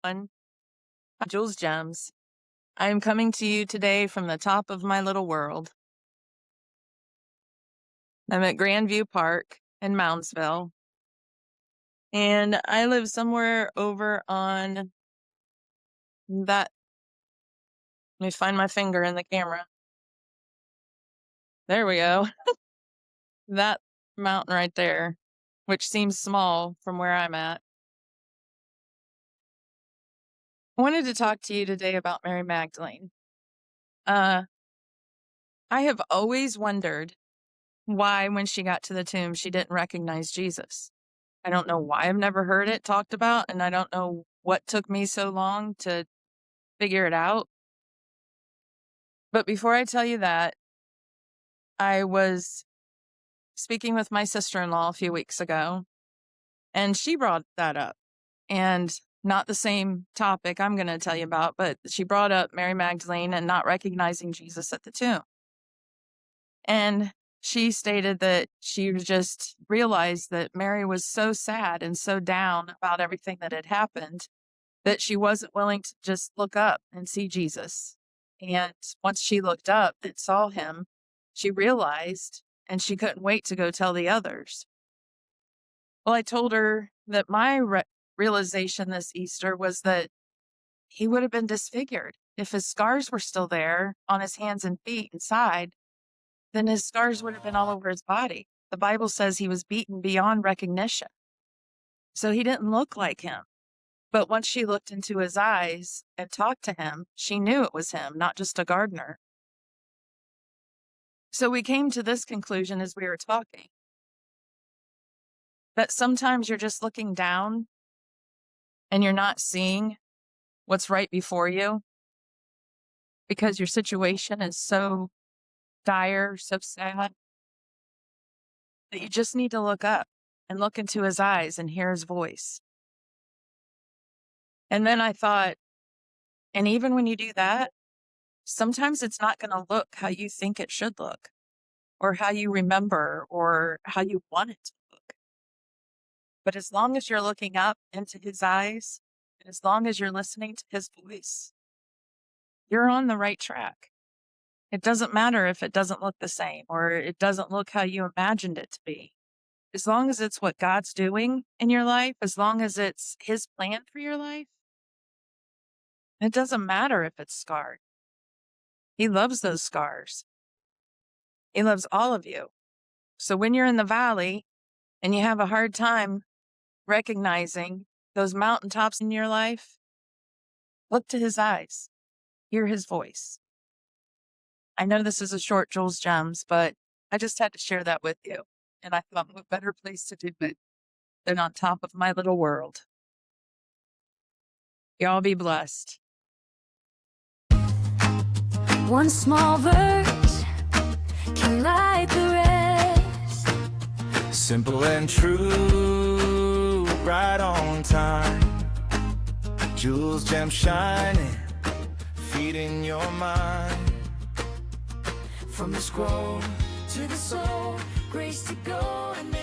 everyone. I'm Jules Gems. I am coming to you today from the top of my little world. I'm at Grandview Park in Moundsville, and I live somewhere over on that. Let me find my finger in the camera. There we go. That mountain right there, which seems small from where I'm at. I wanted to talk to you today about Mary Magdalene. I have always wondered why, when she got to the tomb, she didn't recognize Jesus. I don't know why I've never heard it talked about, and I don't know what took me so long to figure it out. But before I tell you that, I was speaking with my sister-in-law a few weeks ago, and she brought that up. And not the same topic I'm going to tell you about, but she brought up Mary Magdalene and not recognizing Jesus at the tomb. And she stated that she just realized that Mary was so sad and so down about everything that had happened that she wasn't willing to just look up and see Jesus. And once she looked up and saw him, she realized, and she couldn't wait to go tell the others. Well, I told her that my realization this Easter was that he would have been disfigured. If his scars were still there on his hands and feet and side, then his scars would have been all over his body. The Bible says he was beaten beyond recognition. So he didn't look like him. But once she looked into his eyes and talked to him, she knew it was him, not just a gardener. So we came to this conclusion as we were talking, that sometimes you're just looking down and you're not seeing what's right before you because your situation is so dire, so sad, that you just need to look up and look into his eyes and hear his voice. And then I thought, and even when you do that, sometimes it's not going to look how you think it should look, or how you remember, or how you want it to look. But as long as you're looking up into his eyes, and as long as you're listening to his voice, you're on the right track. It doesn't matter if it doesn't look the same or it doesn't look how you imagined it to be. As long as it's what God's doing in your life, as long as it's his plan for your life, it doesn't matter if it's scarred. He loves those scars. He loves all of you. So when you're in the valley and you have a hard time recognizing those mountaintops in your life, look to his eyes, hear his voice. I know this is a short Jules Gems, but I just had to share that with you. And I thought, what better place to do it than on top of my little world. Y'all be blessed. One small verse can light the rest. Simple and true, right on time. Jules Gems shining, feeding your mind. From the scroll to the soul, grace to go and make